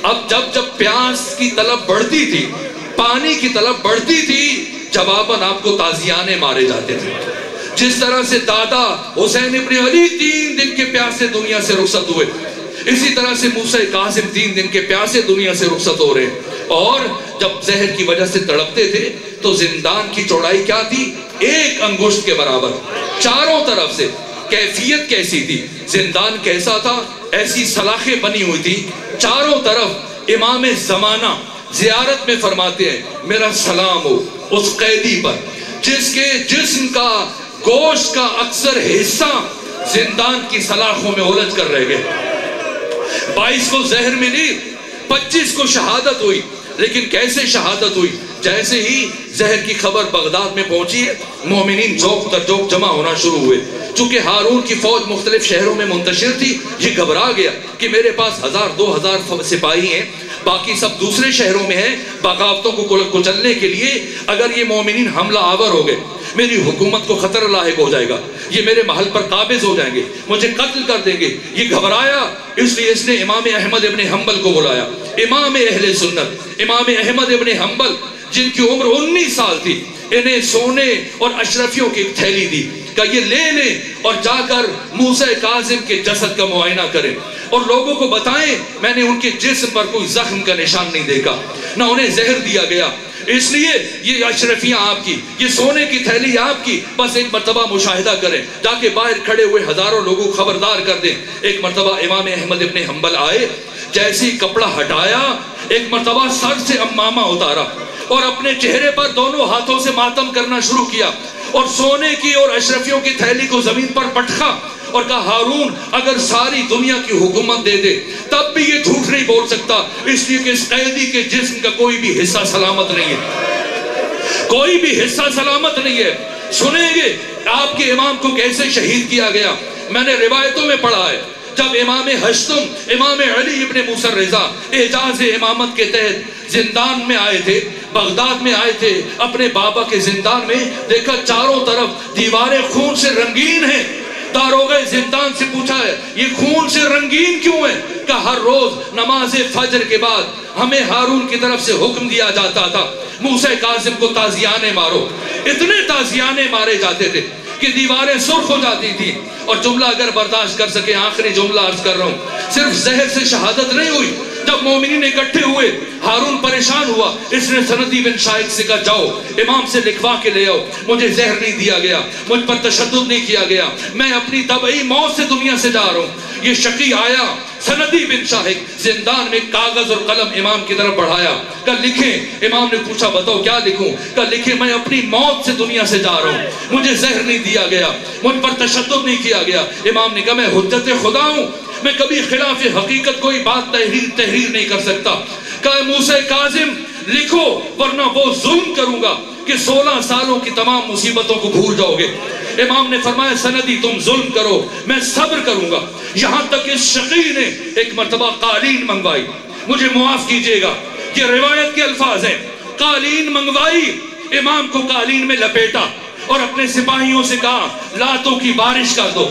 Speaker 1: اب جب پیاس کی طلب بڑھتی تھی، پانی کی طلب بڑھتی تھی، جواباً آپ کو تازیانے مارے جاتے تھے. جس طرح سے دادا حسین ابن علی 3 دن کے پیاسے دنیا سے رخصت ہوئے، اسی طرح سے موسیٰ کاظم 3 دن کے پیاسے دنیا سے رخصت ہو رہے ہیں. اور جب زہر کی وجہ سے تڑپتے تھے تو زندان کی چوڑائی کیا تھی؟ 1 انگشت کے برابر، چاروں طرف سے. کیفیت کیسی تھی؟ زندان کیسا تھا؟ ایسی سلاخیں بنی ہوئی تھی چاروں طرف. امام زمانہ زیارت میں فرماتے ہیں میرا سلام ہو اس قیدی پر جس کے جسم کا گوشت کا اکثر حصہ زندان کی سلاخوں میں الجھ کر رہ گئے. 22 کو زہر ملی، 25 کو شہادت ہوئی. لیکن کیسے شہادت ہوئی؟ جیسے ہی زہر کی خبر بغداد میں پہنچی ہے، مومنین چوک در چوک جمع ہونا شروع ہوئے. چونکہ ہارون کی فوج مختلف شہروں میں منتشر تھی، یہ گھبرا گیا کہ میرے پاس 1000-2000 سپاہی ہیں، باقی سب دوسرے شہروں میں ہیں بغاوتوں کو کچلنے کے لیے. اگر یہ مومنین حملہ آور ہو گئے، میری حکومت کو خطر لاحق ہو جائے گا، یہ میرے محل پر قابض ہو جائیں گے، مجھے قتل کر دیں گے. یہ گھبرایا، اس لیے اس نے امام احمد ابن حنبل کو بلایا. امام اہل سنت امام احمد ابن حنبل جن کی عمر 19 سال تھی، انہیں سونے اور اشرفیوں کی ایک تھیلی دی کہ یہ لے لیں اور جا کر موسیٰ کاظم کے جسد کا معائنہ کریں اور لوگوں کو بتائیں میں نے ان کے جسم پر کوئی زخم کا نشان نہیں دیکھا، نہ انہیں زہر دیا گیا. اس لیے یہ اشرفیاں آپ کی، یہ سونے کی تھیلی آپ کی، بس ایک مرتبہ مشاہدہ کریں، جا کے باہر کھڑے ہوئے ہزاروں لوگوں کو خبردار کر دیں. ایک مرتبہ امام احمد ابن حنبل آئے، جیسے ہی کپڑا ہٹایا ایک مرتبہ سر سے امامہ اتارا اور اپنے چہرے پر دونوں ہاتھوں سے ماتم کرنا شروع کیا اور سونے کی اور اشرفیوں کی تھیلی کو زمین پر پٹکا اور کہا ہارون اگر ساری دنیا کی حکومت دے دے تب بھی یہ جھوٹ نہیں بول سکتا، اس لیے کہ اس قیدی کے جسم کا کوئی بھی حصہ سلامت نہیں ہے، کوئی بھی حصہ سلامت نہیں ہے. سنیں گے آپ کے امام کو کیسے شہید کیا گیا. میں نے روایتوں میں پڑھا ہے جب امام ہشتم امام علی ابن موسیٰ رضا اعجاز امامت کے تحت زندان میں آئے تھے، بغداد میں آئے تھے، اپنے بابا کے زندان میں دیکھا چاروں طرف دیواریں خون سے رنگین ہیں. داروغہ زندان سے پوچھا ہے یہ خون سے رنگین کیوں ہے؟ کہ ہر روز نماز فجر کے بعد ہمیں ہارون کی طرف سے حکم دیا جاتا تھا موسیٰ کاظم کو تازیانے مارو. اتنے تازیانے مارے جاتے تھے کہ دیواریں سرخ ہو جاتی تھی. اور جملہ اگر برداشت کر سکیں، آخری جملہ عرض کر رہا ہوں، صرف زہر سے شہادت نہیں ہوئی. جب مومنین اکٹھے ہوئے ہارون پریشان ہوا، اس نے سندی بن شائق سے کہا جاؤ امام سے لکھوا کے لے آؤ، مجھے زہر نہیں دیا گیا، مجھ پر تشدد نہیں کیا گیا، میں اپنی طبعی موت سے دنیا سے جا رہا ہوں. یہ شقی آیا، سندی بن شائق زندان میں کاغذ اور قلم امام کی طرف بڑھایا کہ لکھیں. امام نے پوچھا بتاؤ کیا لکھوں؟ کہ لکھیں میں اپنی موت سے دنیا سے جا رہا ہوں، مجھے زہر نہیں دیا گیا، مجھ پر تشدد نہیں کیا گیا. امام نے کہا میں حجت خدا ہوں، میں کبھی خلاف حقیقت کوئی بات تحریر نہیں کر سکتا. کہا موسیٰ کاظم لکھو ورنہ وہ ظلم کروں گا کہ 16 سالوں کی تمام مصیبتوں کو بھول جاؤ گے. امام نے فرمایا سندی تم ظلم کرو میں صبر کروں گا. یہاں تک اس شقی نے ایک مرتبہ قالین منگوائی، مجھے معاف کیجئے گا یہ روایت کے الفاظ ہیں، قالین منگوائی، امام کو قالین میں لپیٹا اور اپنے سپاہیوں سے کہا لاتوں کی بارش کر دو.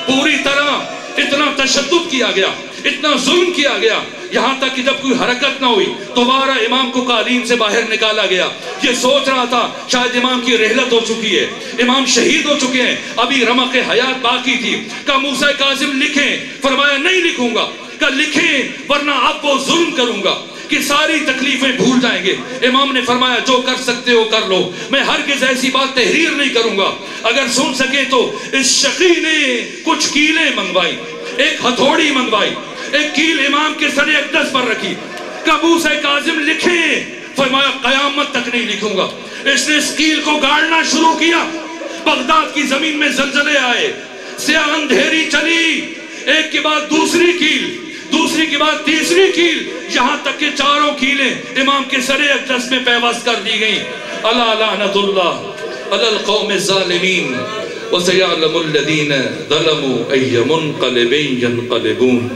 Speaker 1: پوری طرح اتنا تشدد کیا گیا، اتنا ظلم کیا گیا، یہاں تک کہ جب کوئی حرکت نہ ہوئی دوبارہ امام کو قالین سے باہر نکالا گیا. یہ سوچ رہا تھا شاید امام کی رحلت ہو چکی ہے، امام شہید ہو چکے ہیں، ابھی رمق حیات باقی تھی. کہا موسیٰ کاظم لکھیں، فرمایا نہیں لکھوں گا. کہا لکھیں ورنہ اب وہ ظلم کروں گا کہ ساری تکلیفیں بھول جائیں گے. امام نے فرمایا جو کر سکتے ہو کر لو، میں ہرگز ایسی بات تحریر نہیں کروں گا. اگر سن سکے تو اس شقی نے کچھ کیلیں منگوائی، ایک ہتھوڑی منگوائی، ایک کیل امام کے سر اقدس پر رکھی. کہ موسیٰ کاظم لکھیں، فرمایا قیامت تک نہیں لکھوں گا. اس نے اس کیل کو گاڑنا شروع کیا. بغداد کی زمین میں زلزلے آئے، سیاہ اندھیری چلی، ایک کے بعد دوسری کیل، دوسری کے بعد تیسری کیل، یہاں تک کہ چاروں کیلیں امام کے سر اقدس میں پیوست کر دی گئیں. الا لعنت اللہ علی القوم الظالمین وسيعلم الذين ظلموا أي منقلب ينقلبون.